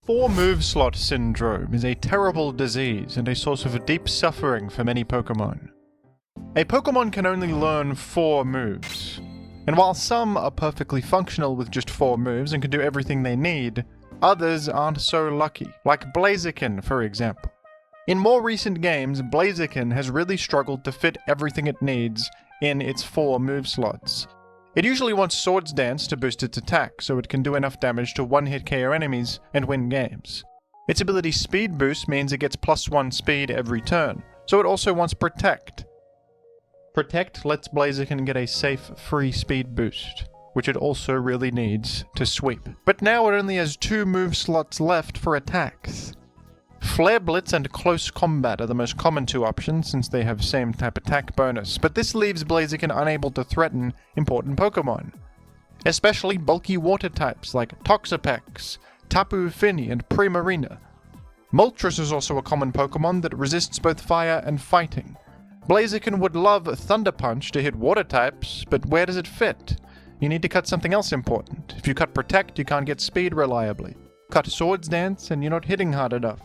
4 Moveslot syndrome is a terrible disease and a source of deep suffering for many Pokemon. A Pokemon can only learn 4 moves, and while some are perfectly functional with just 4 moves and can do everything they need, others aren't so lucky, like Blaziken for example. In more recent games, Blaziken has really struggled to fit everything it needs in its 4 move slots. It usually wants Swords Dance to boost its attack, so it can do enough damage to one-hit KO enemies and win games. Its ability Speed Boost means it gets +1 speed every turn, so it also wants Protect. Protect lets Blaziken get a safe, free speed boost, which it also really needs to sweep. But now it only has 2 move slots left for attacks. Flare Blitz and Close Combat are the most common 2 options since they have same type attack bonus, but this leaves Blaziken unable to threaten important Pokemon, especially bulky water types like Toxapex, Tapu Fini, and Primarina. Moltres is also a common Pokemon that resists both fire and fighting. Blaziken would love Thunder Punch to hit water types, but where does it fit? You need to cut something else important. If you cut Protect, you can't get speed reliably. Cut Swords Dance, and you're not hitting hard enough.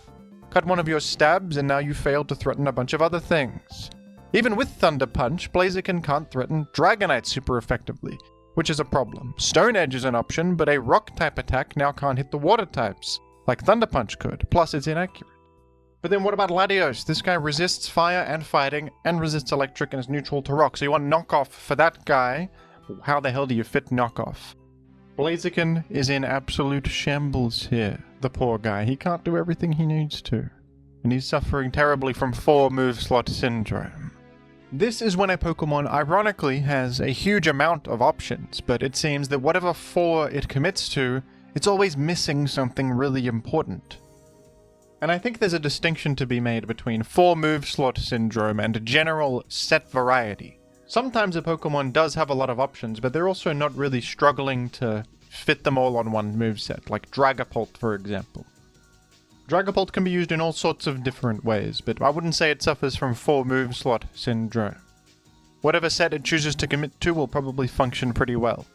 Cut one of your stabs, and now you failed to threaten a bunch of other things. Even with Thunder Punch, Blaziken can't threaten Dragonite super effectively, which is a problem. Stone Edge is an option, but a Rock-type attack now can't hit the water types, like Thunder Punch could, plus it's inaccurate. But then what about Latios? This guy resists fire and fighting, and resists electric and is neutral to rock, so you want Knockoff for that guy. How the hell do you fit Knockoff? Blaziken is in absolute shambles here. The poor guy, he can't do everything he needs to. And he's suffering terribly from 4 move slot syndrome. This is when a Pokemon ironically has a huge amount of options, but it seems that whatever 4 it commits to, it's always missing something really important. And I think there's a distinction to be made between 4 move slot syndrome and general set variety. Sometimes a Pokemon does have a lot of options, but they're also not really struggling to fit them all on one moveset, like Dragapult for example. Dragapult can be used in all sorts of different ways, but I wouldn't say it suffers from 4 move slot syndrome. Whatever set it chooses to commit to will probably function pretty well.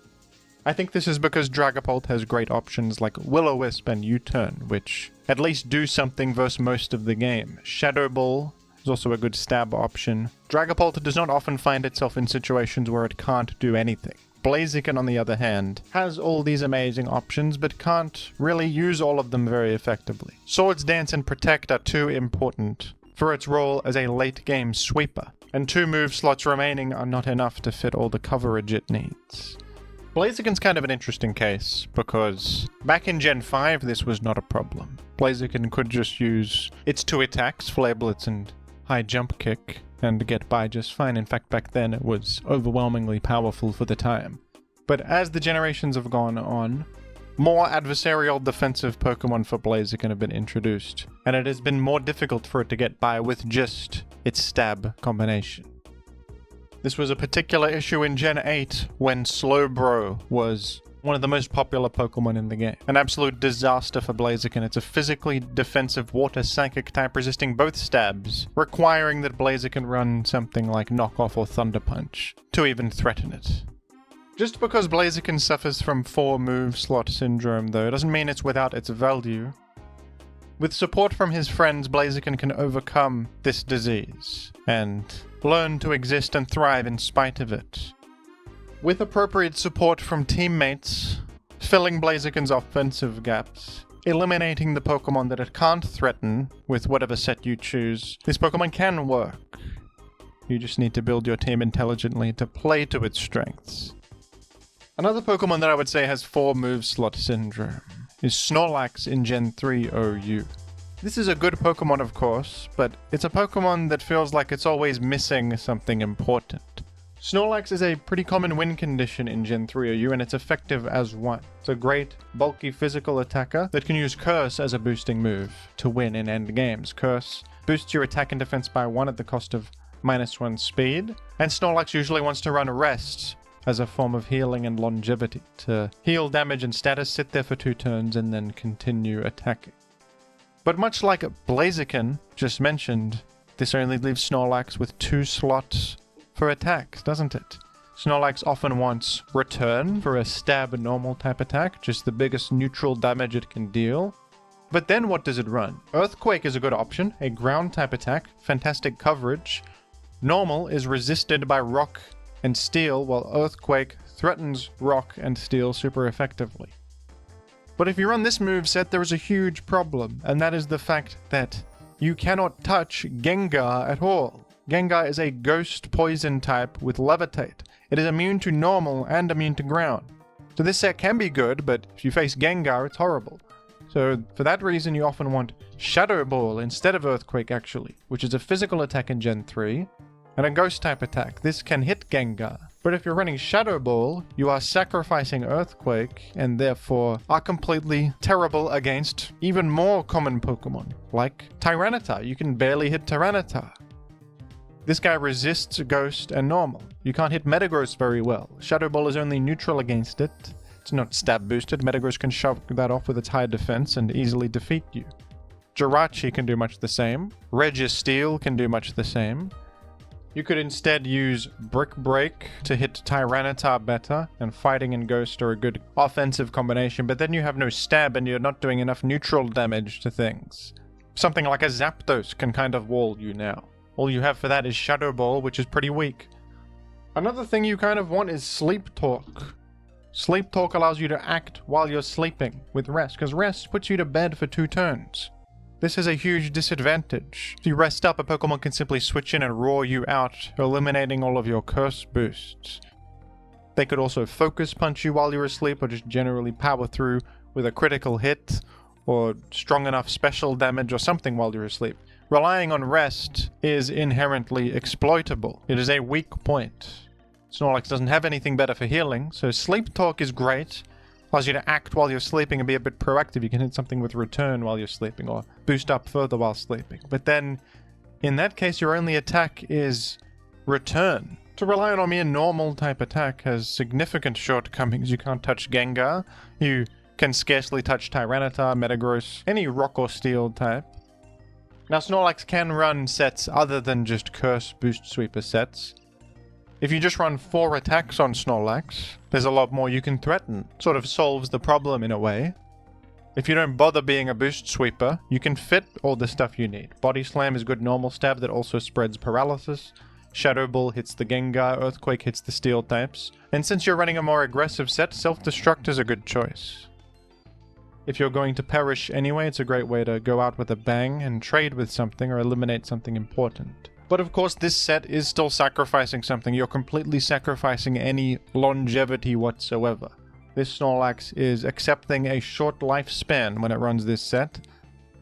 I think this is because Dragapult has great options like Will-O-Wisp and U-Turn, which at least do something versus most of the game. Shadow Ball is also a good stab option. Dragapult does not often find itself in situations where it can't do anything. Blaziken, on the other hand, has all these amazing options, but can't really use all of them very effectively. Swords Dance and Protect are too important for its role as a late-game sweeper, and 2 move slots remaining are not enough to fit all the coverage it needs. Blaziken's kind of an interesting case, because back in Gen 5 this was not a problem. Blaziken could just use its 2 attacks, Flare Blitz and High Jump Kick, and get by just fine. In fact, back then it was overwhelmingly powerful for the time. But as the generations have gone on, more adversarial defensive Pokemon for Blaziken have been introduced, and it has been more difficult for it to get by with just its stab combination. This was a particular issue in Gen 8 when Slowbro was one of the most popular Pokemon in the game. An absolute disaster for Blaziken. It's a physically defensive water psychic type resisting both stabs, requiring that Blaziken run something like Knockoff or Thunder Punch to even threaten it. Just because Blaziken suffers from 4 move slot syndrome though, doesn't mean it's without its value. With support from his friends, Blaziken can overcome this disease and learn to exist and thrive in spite of it. With appropriate support from teammates, filling Blaziken's offensive gaps, eliminating the Pokemon that it can't threaten with whatever set you choose, this Pokemon can work. You just need to build your team intelligently to play to its strengths. Another Pokemon that I would say has 4 move slot syndrome is Snorlax in Gen 3 OU. This is a good Pokemon of course, but it's a Pokemon that feels like it's always missing something important. Snorlax is a pretty common win condition in Gen 3 OU, and it's effective as one. It's a great, bulky physical attacker that can use Curse as a boosting move to win in end games. Curse boosts your attack and defense by 1 at the cost of -1 speed, and Snorlax usually wants to run Rest as a form of healing and longevity, to heal damage and status, sit there for 2 turns, and then continue attacking. But much like Blaziken just mentioned, this only leaves Snorlax with 2 slots for attacks, doesn't it? Snorlax often wants Return for a stab normal type attack, just the biggest neutral damage it can deal. But then what does it run? Earthquake is a good option, a ground type attack, fantastic coverage. Normal is resisted by rock and steel, while Earthquake threatens rock and steel super effectively. But if you run this moveset, there is a huge problem, and that is the fact that you cannot touch Gengar at all. Gengar is a ghost poison type with levitate. It is immune to normal and immune to ground. So this set can be good, but if you face Gengar, it's horrible. So for that reason, you often want Shadow Ball instead of Earthquake actually, which is a physical attack in Gen 3, and a ghost type attack. This can hit Gengar. But if you're running Shadow Ball, you are sacrificing Earthquake, and therefore are completely terrible against even more common Pokemon, like Tyranitar. You can barely hit Tyranitar. This guy resists Ghost and Normal. You can't hit Metagross very well. Shadow Ball is only neutral against it. It's not stab boosted. Metagross can shove that off with its high defense and easily defeat you. Jirachi can do much the same. Registeel can do much the same. You could instead use Brick Break to hit Tyranitar better, and Fighting and Ghost are a good offensive combination, but then you have no stab and you're not doing enough neutral damage to things. Something like a Zapdos can kind of wall you now. All you have for that is Shadow Ball, which is pretty weak. Another thing you kind of want is Sleep Talk. Sleep Talk allows you to act while you're sleeping with rest, because rest puts you to bed for 2 turns. This is a huge disadvantage. If you rest up, a Pokemon can simply switch in and roar you out, eliminating all of your curse boosts. They could also focus punch you while you're asleep, or just generally power through with a critical hit, or strong enough special damage or something while you're asleep. Relying on rest is inherently exploitable. It is a weak point. Snorlax doesn't have anything better for healing, so Sleep Talk is great. Allows you to act while you're sleeping and be a bit proactive. You can hit something with Return while you're sleeping, or boost up further while sleeping. But then, in that case, your only attack is Return. To rely on a mere normal type attack has significant shortcomings. You can't touch Gengar. You can scarcely touch Tyranitar, Metagross, any rock or steel type. Now, Snorlax can run sets other than just Curse Boost Sweeper sets. If you just run 4 attacks on Snorlax, there's a lot more you can threaten. Sort of solves the problem in a way. If you don't bother being a Boost Sweeper, you can fit all the stuff you need. Body Slam is good normal stab that also spreads paralysis. Shadow Ball hits the Gengar, Earthquake hits the Steel types. And since you're running a more aggressive set, Self-Destruct is a good choice. If you're going to perish anyway, it's a great way to go out with a bang and trade with something or eliminate something important. But of course, this set is still sacrificing something. You're completely sacrificing any longevity whatsoever. This Snorlax is accepting a short lifespan when it runs this set,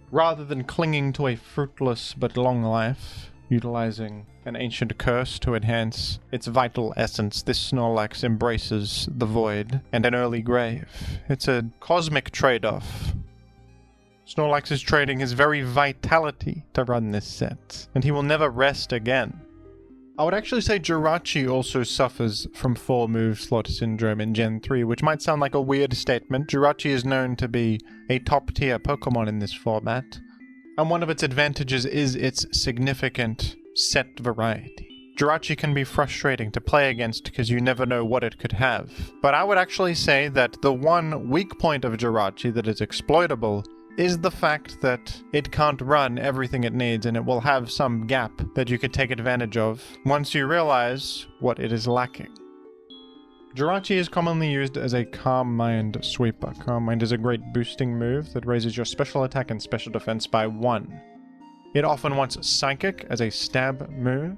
rather than clinging to a fruitless but long life, utilizing an ancient curse to enhance its vital essence. This Snorlax embraces the void and an early grave. It's a cosmic trade-off. Snorlax is trading his very vitality to run this set, and he will never rest again. I would actually say Jirachi also suffers from 4 Moveslot syndrome in Gen 3, which might sound like a weird statement. Jirachi is known to be a top-tier Pokemon in this format, and one of its advantages is its significant set variety. Jirachi can be frustrating to play against because you never know what it could have. But I would actually say that the one weak point of Jirachi that is exploitable is the fact that it can't run everything it needs, and it will have some gap that you could take advantage of once you realize what it is lacking. Jirachi is commonly used as a Calm Mind sweeper. Calm Mind is a great boosting move that raises your special attack and special defense by 1. It often wants Psychic as a stab move,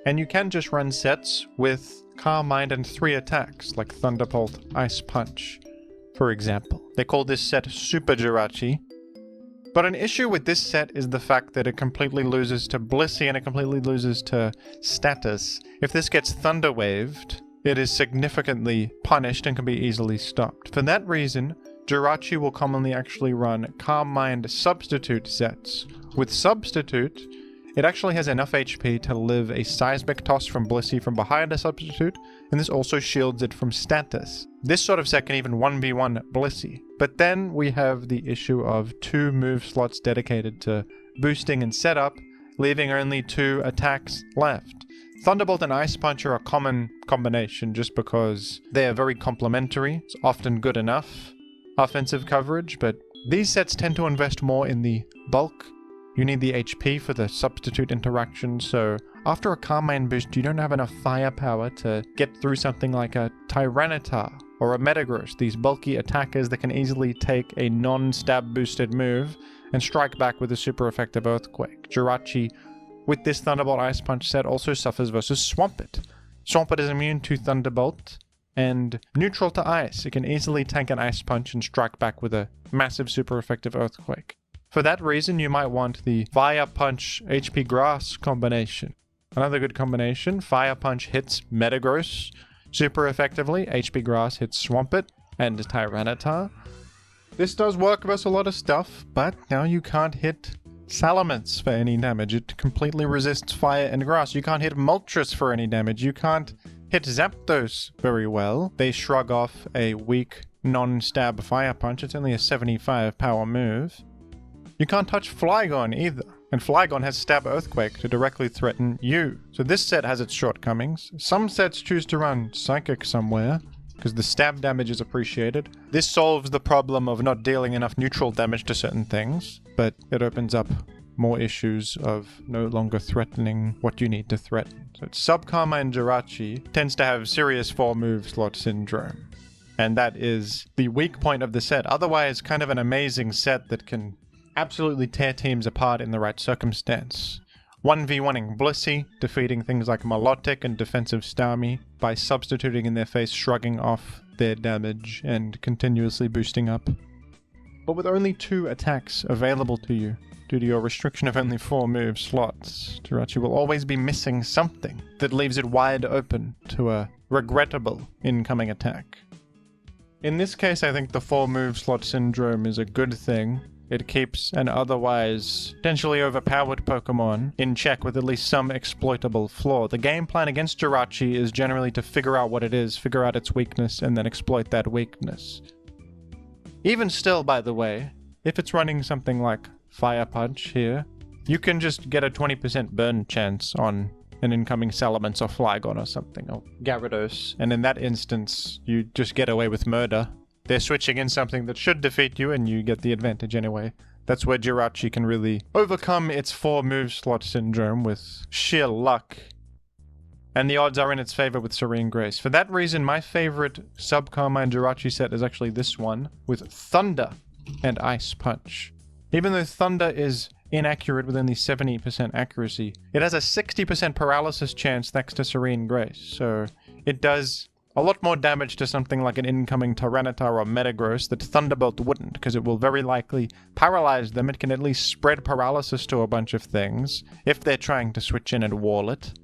and you can just run sets with Calm Mind and 3 attacks, like Thunderbolt, Ice Punch, for example. They call this set Super Jirachi. But an issue with this set is the fact that it completely loses to Blissey and it completely loses to Status. If this gets Thunder Waved, it is significantly punished and can be easily stopped. For that reason, Jirachi will commonly actually run Calm Mind substitute sets. With Substitute, it actually has enough HP to live a Seismic Toss from Blissey from behind a Substitute, and this also shields it from Status. This sort of set can even 1v1 Blissey. But then we have the issue of 2 move slots dedicated to boosting and setup, leaving only 2 attacks left. Thunderbolt and Ice Punch are a common combination just because they are very complementary. It's often good enough offensive coverage, but These sets tend to invest more in the bulk. You need the HP for the substitute interaction, so after a Carmine boost, you don't have enough firepower to get through something like a Tyranitar or a Metagross, these bulky attackers that can easily take a non-stab boosted move and strike back with a super effective Earthquake. Jirachi, with this Thunderbolt Ice Punch set, also suffers versus Swampert. Swampert is immune to Thunderbolt and neutral to Ice. It can easily tank an Ice Punch and strike back with a massive super effective Earthquake. For that reason, you might want the Fire Punch HP Grass combination. Another good combination, Fire Punch hits Metagross super effectively, HP Grass hits Swampert and Tyranitar. This does work versus a lot of stuff, but now you can't hit Salamence for any damage. It completely resists fire and grass. You can't hit Moltres for any damage. You can't hit Zapdos very well. They shrug off a weak non-stab Fire Punch. It's only a 75 power move. You can't touch Flygon either, and Flygon has Stab Earthquake to directly threaten you. So this set has its shortcomings. Some sets choose to run Psychic somewhere, because the stab damage is appreciated. This solves the problem of not dealing enough neutral damage to certain things, but it opens up more issues of no longer threatening what you need to threaten. So Sub-Carmine Jirachi tends to have serious 4 move slot syndrome, and that is the weak point of the set. Otherwise, kind of an amazing set that can absolutely tear teams apart in the right circumstance. 1v1ing Blissey, defeating things like Milotic and defensive Starmie by substituting in their face, shrugging off their damage and continuously boosting up. But with only 2 attacks available to you, due to your restriction of only 4 move slots, Jirachi will always be missing something that leaves it wide open to a regrettable incoming attack. In this case, I think the 4 move slot syndrome is a good thing. It keeps an otherwise potentially overpowered Pokemon in check with at least some exploitable flaw. The game plan against Jirachi is generally to figure out what it is, figure out its weakness, and then exploit that weakness. Even still, by the way, if it's running something like Fire Punch here, you can just get a 20% burn chance on an incoming Salamence or Flygon or something, or Gyarados, and in that instance, you just get away with murder. They're switching in something that should defeat you, and you get the advantage anyway. That's where Jirachi can really overcome its 4 move slot syndrome with sheer luck. And the odds are in its favor with Serene Grace. For that reason, my favorite Sub-Carmine Jirachi set is actually this one, with Thunder and Ice Punch. Even though Thunder is inaccurate with only 70% accuracy, it has a 60% paralysis chance thanks to Serene Grace, so it does a lot more damage to something like an incoming Tyranitar or Metagross that Thunderbolt wouldn't, because it will very likely paralyze them. It can at least spread paralysis to a bunch of things if they're trying to switch in and wall it.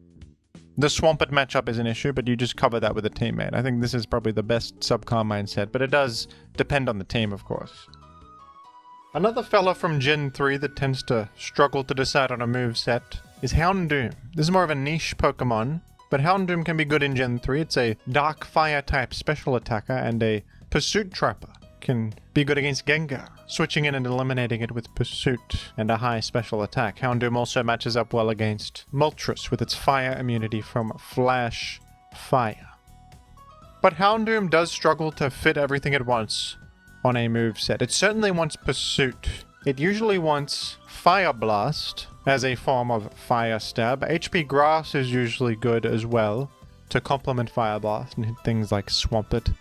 The Swampert matchup is an issue, but you just cover that with a teammate. I think this is probably the best Sub-Carmine set, but it does depend on the team, of course. Another fella from Gen 3 that tends to struggle to decide on a moveset is Houndoom. This is more of a niche Pokemon, but Houndoom can be good in Gen 3. It's a Dark Fire type special attacker, and a Pursuit Trapper can be good against Gengar, switching in and eliminating it with Pursuit and a high special attack. Houndoom also matches up well against Moltres with its fire immunity from Flash Fire. But Houndoom does struggle to fit everything it wants on a moveset. It certainly wants Pursuit. It usually wants Fire Blast as a form of Fire Stab. HP Grass is usually good as well to complement Fire Blast and hit things like Swampert,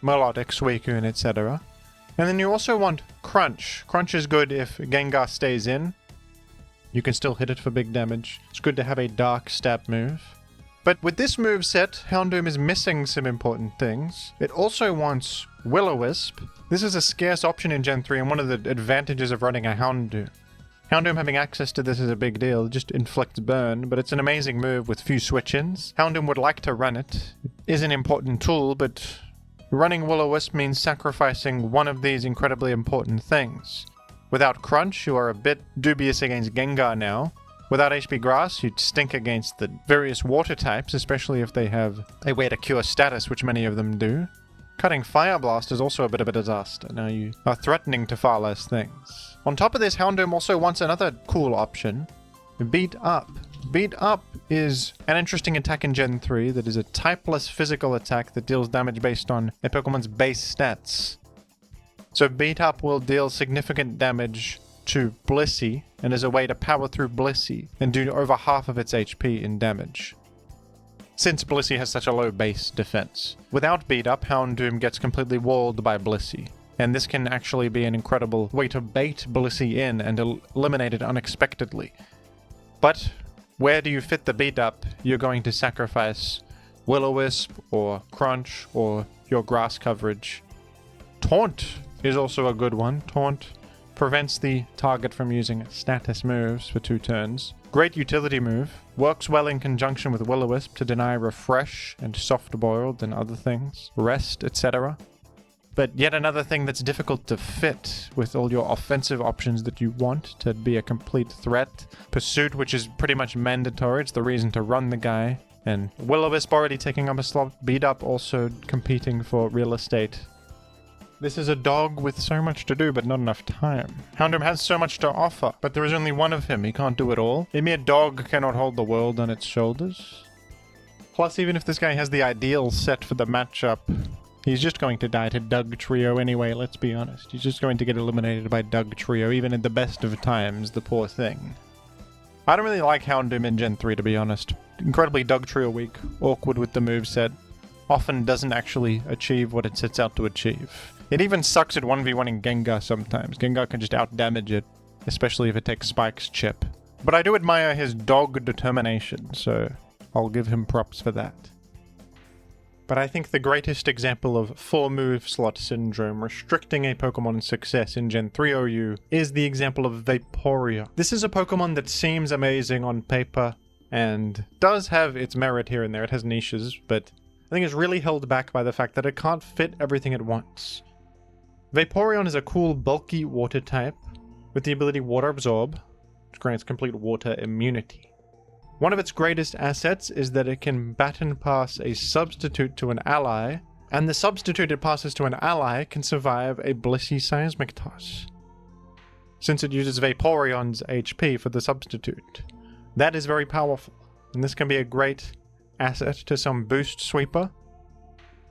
Milotic, Suicune, etc. And then you also want Crunch. Crunch is good if Gengar stays in. You can still hit it for big damage. It's good to have a Dark Stab move. But with this moveset, Houndoom is missing some important things. It also wants Will-O-Wisp. This is a scarce option in Gen 3 and one of the advantages of running a Houndoom. Houndoom having access to this is a big deal. It just inflicts burn, but it's an amazing move with few switch-ins. Houndoom would like to run it. It is an important tool, but running Will-O-Wisp means sacrificing one of these incredibly important things. Without Crunch, you are a bit dubious against Gengar now. Without HP Grass, you'd stink against the various water types, especially if they have a way to cure status, which many of them do. Cutting Fire Blast is also a bit of a disaster. Now you are threatening to far less things. On top of this, Houndoom also wants another cool option, Beat Up. Beat Up is an interesting attack in Gen 3 that is a typeless physical attack that deals damage based on a Pokemon's base stats. So Beat Up will deal significant damage to Blissey, and is a way to power through Blissey and do over half of its HP in damage. Since Blissey has such a low base defense. Without Beat Up, Houndoom gets completely walled by Blissey, and this can actually be an incredible way to bait Blissey in and eliminate it unexpectedly. But where do you fit the Beat Up? You're going to sacrifice Will-O-Wisp or Crunch or your grass coverage. Taunt is also a good one. Taunt prevents the target from using status moves for 2 turns. Great utility move. Works well in conjunction with Will-O-Wisp to deny Refresh and Soft Boiled and other things. Rest, etc. But yet another thing that's difficult to fit with all your offensive options that you want to be a complete threat. Pursuit, which is pretty much mandatory. It's the reason to run the guy. And Will-O-Wisp already taking up a slot. Beat Up also competing for real estate. This is a dog with so much to do, but not enough time. Houndoom has so much to offer, but there is only one of him. He can't do it all. A mere dog cannot hold the world on its shoulders. Plus, even if this guy has the ideal set for the matchup, he's just going to die to Dugtrio anyway, let's be honest. He's just going to get eliminated by Dugtrio, even at the best of times, the poor thing. I don't really like Houndoom in Gen 3, to be honest. Incredibly Dugtrio weak, awkward with the moveset. Often doesn't actually achieve what it sets out to achieve. It even sucks at 1v1ing Gengar sometimes. Gengar can just outdamage it, especially if it takes Spike's chip. But I do admire his dog determination, so I'll give him props for that. But I think the greatest example of full Moveslot syndrome restricting a Pokemon's success in Gen 3 OU is the example of Vaporeon. This is a Pokemon that seems amazing on paper and does have its merit here and there. It has niches, but I think it's really held back by the fact that it can't fit everything at once. Vaporeon is a cool, bulky water type with the ability Water Absorb, which grants complete water immunity. One of its greatest assets is that it can baton pass a substitute to an ally, and the substitute it passes to an ally can survive a Blissey Seismic Toss, since it uses Vaporeon's HP for the substitute. That is very powerful, and this can be a great asset to some boost sweeper.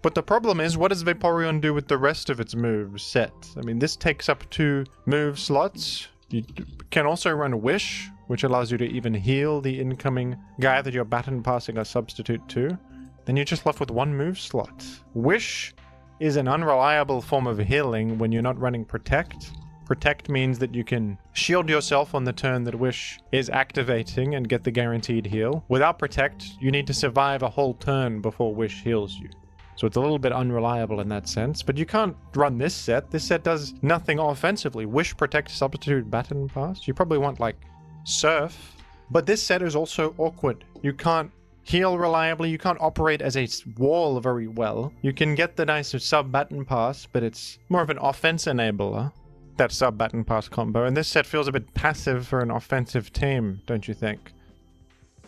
But the problem is, what does Vaporeon do with the rest of its moves set? I mean, this takes up 2 move slots. You can also run Wish, which allows you to even heal the incoming guy that you're baton passing a substitute to. Then you're just left with 1 move slot. Wish is an unreliable form of healing when you're not running Protect. Protect means that you can shield yourself on the turn that Wish is activating and get the guaranteed heal. Without Protect, you need to survive a whole turn before Wish heals you. So it's a little bit unreliable in that sense, but you can't run this set. This set does nothing offensively. Wish, Protect, Substitute, Baton Pass. You probably want, like, Surf. But this set is also awkward. You can't heal reliably. You can't operate as a wall very well. You can get the nice sub-Baton Pass, but it's more of an offense enabler, that sub-Baton Pass combo. And this set feels a bit passive for an offensive team, don't you think?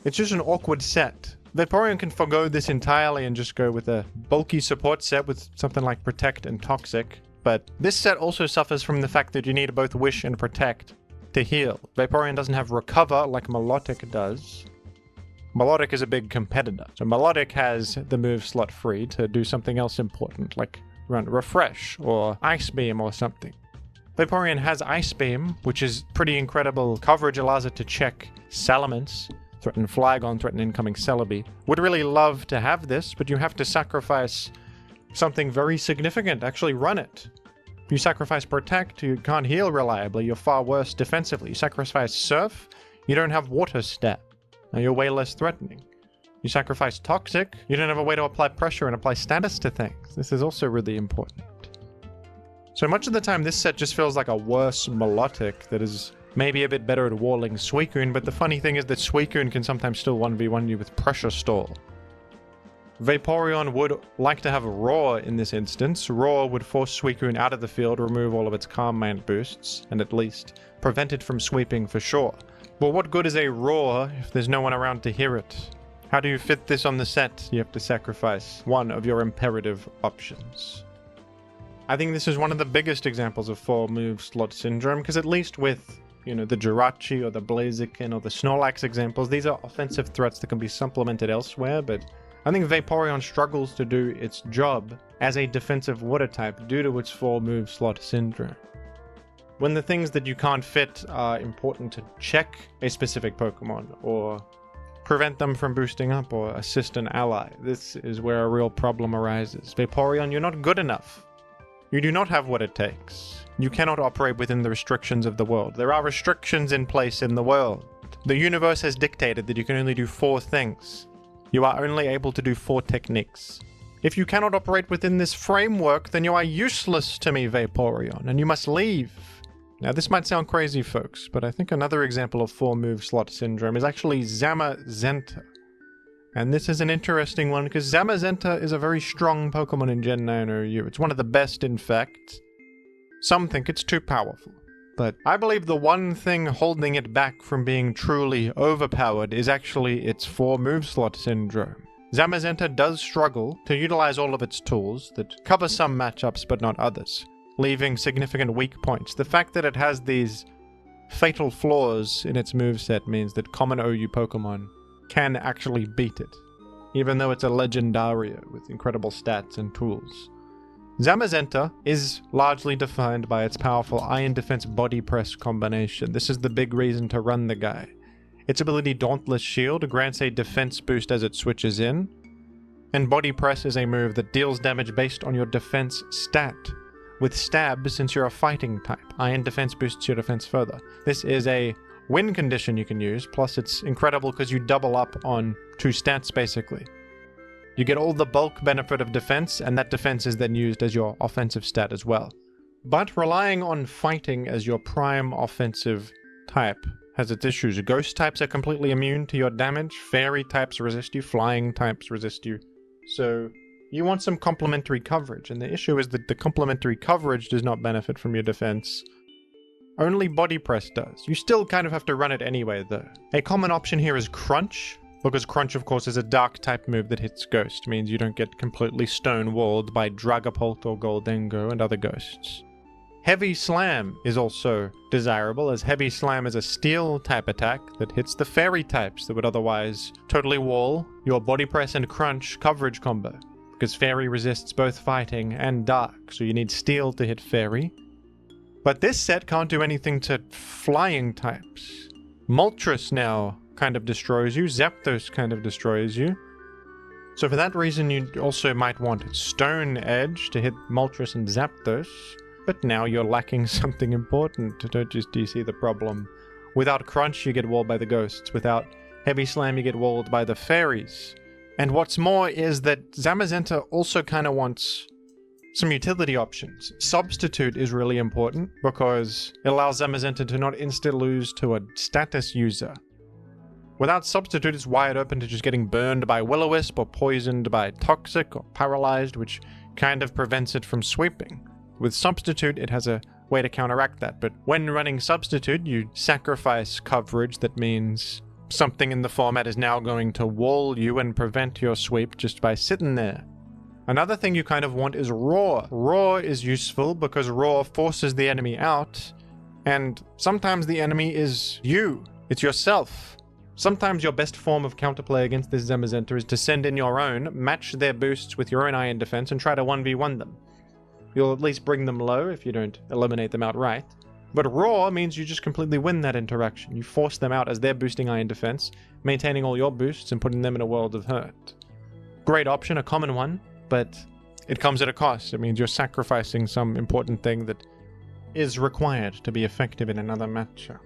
It's just an awkward set. Vaporeon can forgo this entirely and just go with a bulky support set with something like Protect and Toxic, but this set also suffers from the fact that you need both Wish and Protect to heal. Vaporeon doesn't have Recover like Milotic does. Milotic is a big competitor, so Milotic has the move slot free to do something else important, like run Refresh or Ice Beam or something. Vaporeon has Ice Beam, which is pretty incredible coverage, allows it to check Salamence, threaten Flygon, threaten incoming Celebi. Would really love to have this, but you have to sacrifice something very significant. Actually run it. You sacrifice Protect, you can't heal reliably, you're far worse defensively. You sacrifice Surf, you don't have Water stat. Now you're way less threatening. You sacrifice Toxic, you don't have a way to apply pressure and apply status to things. This is also really important. So much of the time this set just feels like a worse Milotic that is maybe a bit better at walling Suicune, but the funny thing is that Suicune can sometimes still 1v1 you with Pressure Stall. Vaporeon would like to have Roar in this instance. Roar would force Suicune out of the field, remove all of its Calm Mind boosts, and at least prevent it from sweeping for sure. But what good is a Roar if there's no one around to hear it? How do you fit this on the set? You have to sacrifice one of your imperative options. I think this is one of the biggest examples of full move slot syndrome, because at least with, you know, the Jirachi or the Blaziken or the Snorlax examples, these are offensive threats that can be supplemented elsewhere, but I think Vaporeon struggles to do its job as a defensive water type due to its 4 move slot syndrome. When the things that you can't fit are important to check a specific Pokemon, or prevent them from boosting up, or assist an ally, this is where a real problem arises. Vaporeon, you're not good enough. You do not have what it takes. You cannot operate within the restrictions of the world. There are restrictions in place in the world. The universe has dictated that you can only do 4 things. You are only able to do 4 techniques. If you cannot operate within this framework, then you are useless to me, Vaporeon, and you must leave. Now, this might sound crazy, folks, but I think another example of 4 move slot syndrome is actually Zamazenta. And this is an interesting one, because Zamazenta is a very strong Pokemon in Gen 9 OU. It's one of the best, in fact. Some think it's too powerful. But I believe the one thing holding it back from being truly overpowered is actually its 4 move slot syndrome. Zamazenta does struggle to utilize all of its tools that cover some matchups but not others, leaving significant weak points. The fact that it has these fatal flaws in its moveset means that common OU Pokemon can actually beat it, even though it's a Legendaria with incredible stats and tools. Zamazenta is largely defined by its powerful Iron Defense Body Press combination. This is the big reason to run the guy. Its ability Dauntless Shield grants a defense boost as it switches in, and Body Press is a move that deals damage based on your defense stat. With Stab, since you're a fighting type, Iron Defense boosts your defense further. This is a win condition you can use, plus it's incredible because you double up on 2 stats basically. You get all the bulk benefit of defense, and that defense is then used as your offensive stat as well. But relying on fighting as your prime offensive type has its issues. Ghost types are completely immune to your damage, fairy types resist you, flying types resist you. So you want some complementary coverage, and the issue is that the complementary coverage does not benefit from your defense. Only Body Press does. You still kind of have to run it anyway though. A common option here is Crunch, because Crunch, of course, is a dark type move that hits Ghost, means you don't get completely stone-walled by Dragapult or Goldengo and other ghosts. Heavy Slam is also desirable, as Heavy Slam is a steel type attack that hits the fairy types that would otherwise totally wall your Body Press and Crunch coverage combo, because fairy resists both fighting and dark, so you need steel to hit fairy. But this set can't do anything to flying types. Moltres now kind of destroys you. Zapdos kind of destroys you. So for that reason, you also might want Stone Edge to hit Moltres and Zapdos. But now you're lacking something important. Do you see the problem? Without Crunch, you get walled by the ghosts. Without Heavy Slam, you get walled by the fairies. And what's more is that Zamazenta also kind of wants some utility options. Substitute is really important because it allows Zamazenta to not insta-lose to a status user. Without Substitute, it's wide open to just getting burned by Will-O-Wisp or poisoned by Toxic or paralyzed, which kind of prevents it from sweeping. With Substitute, it has a way to counteract that, but when running Substitute, you sacrifice coverage that means something in the format is now going to wall you and prevent your sweep just by sitting there. Another thing you kind of want is Roar. Roar is useful because Roar forces the enemy out, and sometimes the enemy is you. It's yourself. Sometimes your best form of counterplay against this Zamazenta is to send in your own, match their boosts with your own Iron Defense, and try to 1v1 them. You'll at least bring them low if you don't eliminate them outright. But Roar means you just completely win that interaction. You force them out as they're boosting Iron Defense, maintaining all your boosts and putting them in a world of hurt. Great option, a common one, but it comes at a cost. It means you're sacrificing some important thing that is required to be effective in another matchup.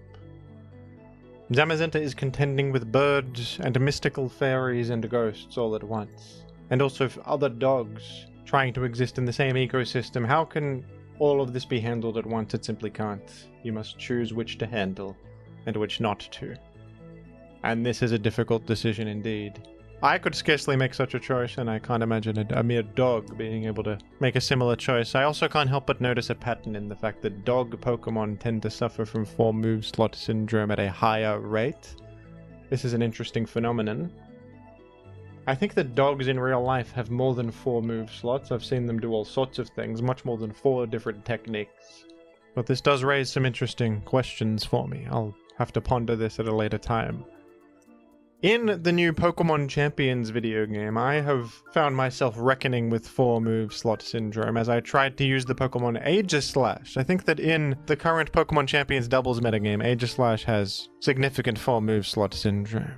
Zamazenta is contending with birds and mystical fairies and ghosts all at once, and also other dogs trying to exist in the same ecosystem. How can all of this be handled at once? It simply can't. You must choose which to handle and which not to. And this is a difficult decision indeed. I could scarcely make such a choice, and I can't imagine a mere dog being able to make a similar choice. I also can't help but notice a pattern in the fact that dog Pokemon tend to suffer from 4 move slot syndrome at a higher rate. This is an interesting phenomenon. I think that dogs in real life have more than 4 move slots. I've seen them do all sorts of things, much more than 4 different techniques. But this does raise some interesting questions for me. I'll have to ponder this at a later time. In the new Pokemon Champions video game, I have found myself reckoning with 4 move slot syndrome as I tried to use the Pokemon Aegislash. I think that in the current Pokemon Champions doubles metagame, Aegislash has significant 4 move slot syndrome.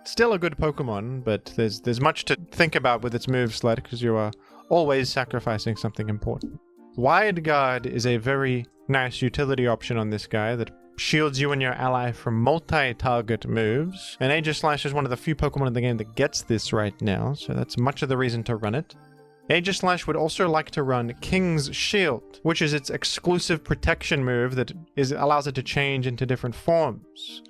Still a good Pokemon, but there's much to think about with its move slot because you are always sacrificing something important. Wide Guard is a very nice utility option on this guy that shields you and your ally from multi-target moves, and Aegislash is one of the few Pokemon in the game that gets this right now, so that's much of the reason to run it. Aegislash would also like to run King's Shield, which is its exclusive protection move that allows it to change into different forms.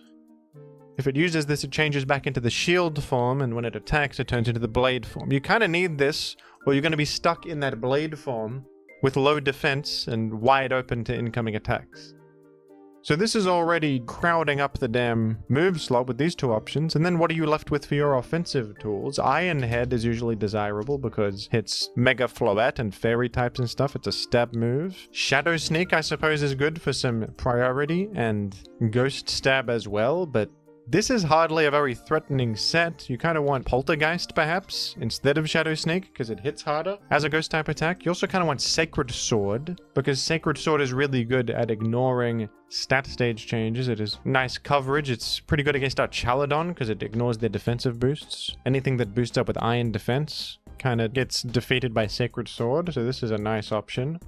If it uses this, it changes back into the shield form, and when it attacks, it turns into the blade form. You kind of need this, or you're going to be stuck in that blade form with low defense and wide open to incoming attacks. So this is already crowding up the damn move slot with these 2 options, and then what are you left with for your offensive tools? Iron Head is usually desirable because it's Mega Floette and Fairy types and stuff. It's a stab move. Shadow Sneak, I suppose, is good for some priority, and Ghost Stab as well, but this is hardly a very threatening set. You kind of want Poltergeist, perhaps, instead of Shadow Sneak, because it hits harder as a Ghost-type attack. You also kind of want Sacred Sword, because Sacred Sword is really good at ignoring stat stage changes. It is nice coverage. It's pretty good against our Chaladon, because it ignores their defensive boosts. Anything that boosts up with Iron Defense kind of gets defeated by Sacred Sword, so this is a nice option.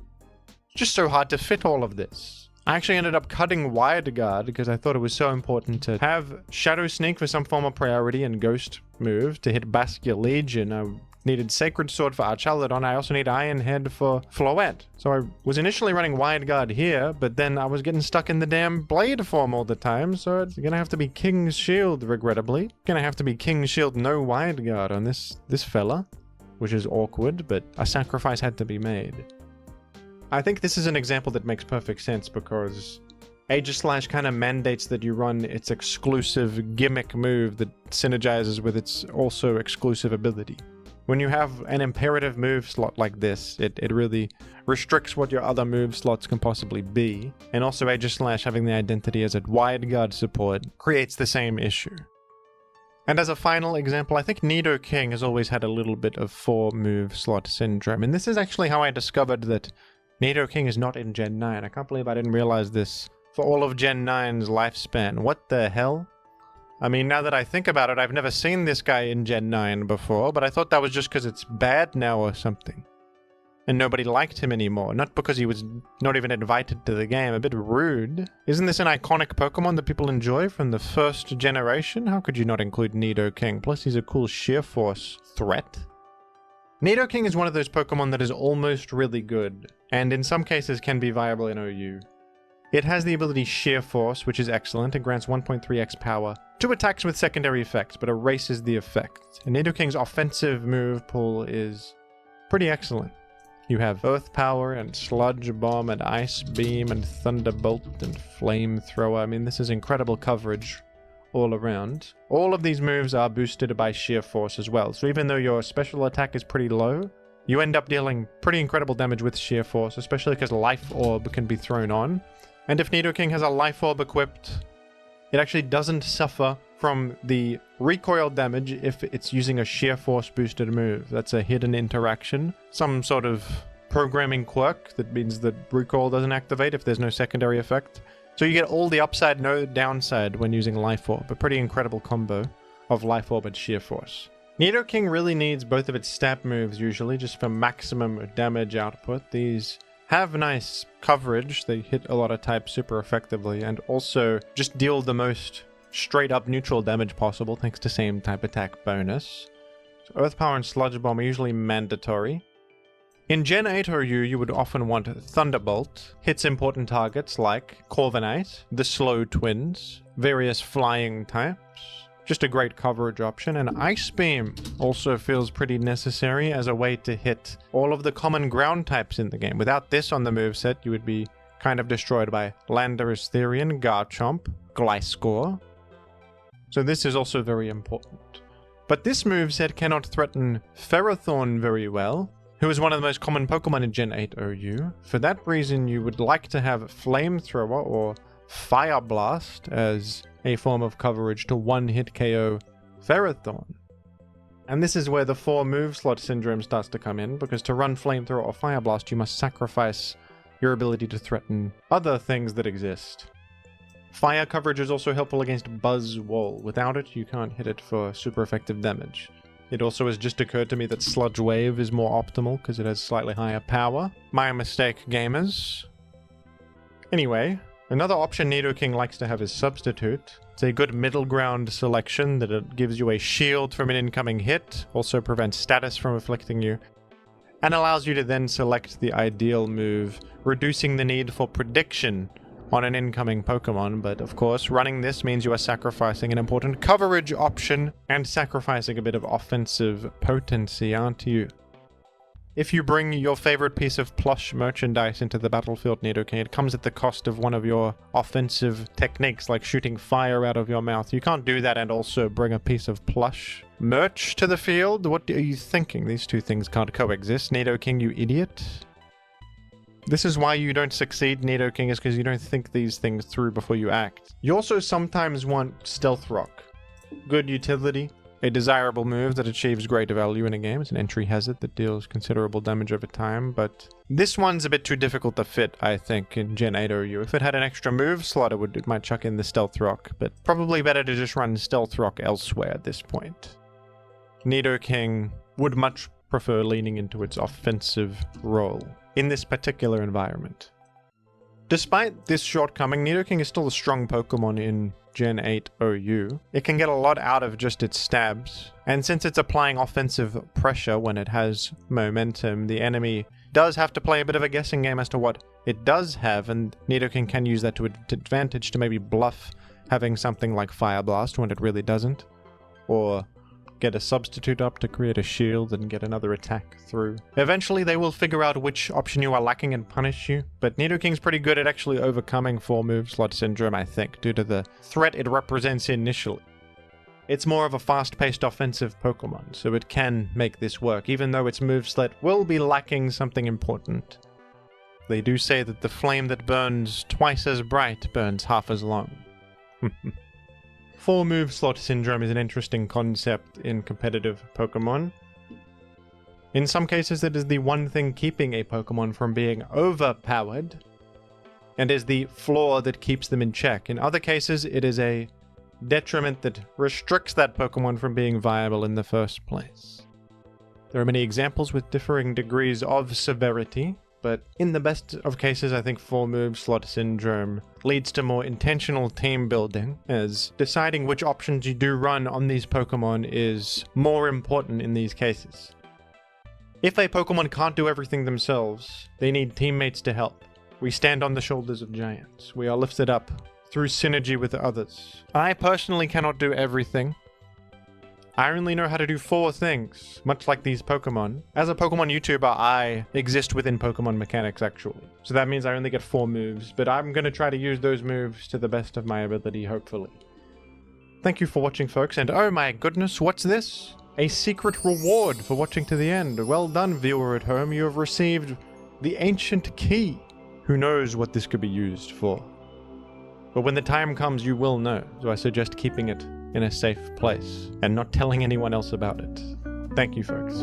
It's just so hard to fit all of this. I actually ended up cutting Wide Guard because I thought it was so important to have Shadow Sneak for some form of priority and Ghost move to hit Baskia Legion. I needed Sacred Sword for Archaladon. I also need Iron Head for Floette. So I was initially running Wide Guard here, but then I was getting stuck in the damn Blade form all the time, so it's gonna have to be King's Shield, regrettably. Gonna have to be King's Shield, no Wide Guard on this fella, which is awkward, but a sacrifice had to be made. I think this is an example that makes perfect sense because Aegislash kind of mandates that you run its exclusive gimmick move that synergizes with its also exclusive ability. When you have an imperative move slot like this, it really restricts what your other move slots can possibly be, and also Aegislash having the identity as a Wide Guard support creates the same issue. And as a final example, I think Nidoking has always had a little bit of 4 move slot syndrome, and this is actually how I discovered that Nidoking is not in Gen 9. I can't believe I didn't realize this for all of Gen 9's lifespan. What the hell? I mean, now that I think about it, I've never seen this guy in Gen 9 before, but I thought that was just because it's bad now or something. And nobody liked him anymore, not because he was not even invited to the game. A bit rude. Isn't this an iconic Pokemon that people enjoy from the first generation? How could you not include Nidoking? Plus, he's a cool Sheer Force threat. Nidoking is one of those Pokemon that is almost really good, and in some cases can be viable in OU. It has the ability Sheer Force, which is excellent. It grants 1.3x power to attacks with secondary effects, but erases the effect. And Nidoking's offensive move pool is pretty excellent. You have Earth Power and Sludge Bomb and Ice Beam and Thunderbolt and Flamethrower. I mean, this is incredible coverage all around. All of these moves are boosted by Sheer Force as well, so even though your special attack is pretty low, you end up dealing pretty incredible damage with Sheer Force, especially because Life Orb can be thrown on. And if Nidoking has a Life Orb equipped, it actually doesn't suffer from the recoil damage if it's using a Sheer Force boosted move. That's a hidden interaction, some sort of programming quirk that means that recoil doesn't activate if there's no secondary effect. So you get all the upside, no downside when using Life Orb. A pretty incredible combo of Life Orb and Sheer Force. Nidoking really needs both of its stab moves usually, just for maximum damage output. These have nice coverage, they hit a lot of types super effectively, and also just deal the most straight up neutral damage possible thanks to same type attack bonus. So Earth Power and Sludge Bomb are usually mandatory. In Gen 8 OU, you would often want Thunderbolt, hits important targets like Corviknight, the Slow Twins, various flying types, just a great coverage option, and Ice Beam also feels pretty necessary as a way to hit all of the common ground types in the game. Without this on the moveset, you would be kind of destroyed by Landorus Therian, Garchomp, Gliscor. So this is also very important. But this moveset cannot threaten Ferrothorn very well, who is one of the most common Pokemon in Gen 8 OU. For that reason, you would like to have Flamethrower or Fire Blast as a form of coverage to one-hit KO Ferrothorn. And this is where the 4 Moveslot syndrome starts to come in, because to run Flamethrower or Fire Blast, you must sacrifice your ability to threaten other things that exist. Fire coverage is also helpful against Buzz Wall. Without it, you can't hit it for super effective damage. It also has just occurred to me that Sludge Wave is more optimal because it has slightly higher power. My mistake, gamers. Anyway, another option Nidoking likes to have is Substitute. It's a good middle ground selection that it gives you a shield from an incoming hit, also prevents status from afflicting you, and allows you to then select the ideal move, reducing the need for prediction on an incoming Pokemon. But of course, running this means you are sacrificing an important coverage option and sacrificing a bit of offensive potency, aren't you? If you bring your favorite piece of plush merchandise into the battlefield, Nidoking, it comes at the cost of one of your offensive techniques, like shooting fire out of your mouth. You can't do that and also bring a piece of plush merch to the field. What are you thinking? These two things can't coexist, Nidoking, you idiot. This is why you don't succeed, Nidoking, is because you don't think these things through before you act. You also sometimes want Stealth Rock. Good utility. A desirable move that achieves great value in a game. It's an entry hazard that deals considerable damage over time, but this one's a bit too difficult to fit, I think, in Gen 8 OU. If it had an extra move slot, it might chuck in the Stealth Rock, but probably better to just run Stealth Rock elsewhere at this point. Nidoking would much prefer leaning into its offensive role in this particular environment. Despite this shortcoming, Nidoking is still a strong Pokemon in Gen 8 OU. It can get a lot out of just its stabs, and since it's applying offensive pressure when it has momentum, the enemy does have to play a bit of a guessing game as to what it does have, and Nidoking can use that to its advantage to maybe bluff having something like Fire Blast when it really doesn't, or get a substitute up to create a shield and get another attack through. Eventually they will figure out which option you are lacking and punish you, but Nidoking's pretty good at actually overcoming 4 Moveslot syndrome, I think, due to the threat it represents initially. It's more of a fast-paced offensive Pokemon, so it can make this work, even though its moveset will be lacking something important. They do say that the flame that burns twice as bright burns half as long. 4 Moveslot syndrome is an interesting concept in competitive Pokemon. In some cases, it is the one thing keeping a Pokemon from being overpowered, and is the flaw that keeps them in check. In other cases, it is a detriment that restricts that Pokemon from being viable in the first place. There are many examples with differing degrees of severity, but in the best of cases, I think 4 Moveslot syndrome leads to more intentional team building, as deciding which options you do run on these Pokemon is more important in these cases. If a Pokemon can't do everything themselves, they need teammates to help. We stand on the shoulders of giants. We are lifted up through synergy with others. I personally cannot do everything. I only know how to do 4 things, much like these Pokemon. As a Pokemon YouTuber, I exist within Pokemon mechanics, actually. So that means I only get 4 moves, but I'm going to try to use those moves to the best of my ability, hopefully. Thank you for watching, folks, and oh my goodness, what's this? A secret reward for watching to the end. Well done, viewer at home. You have received the Ancient Key. Who knows what this could be used for? But when the time comes, you will know, so I suggest keeping it in a safe place and not telling anyone else about it. Thank you, folks.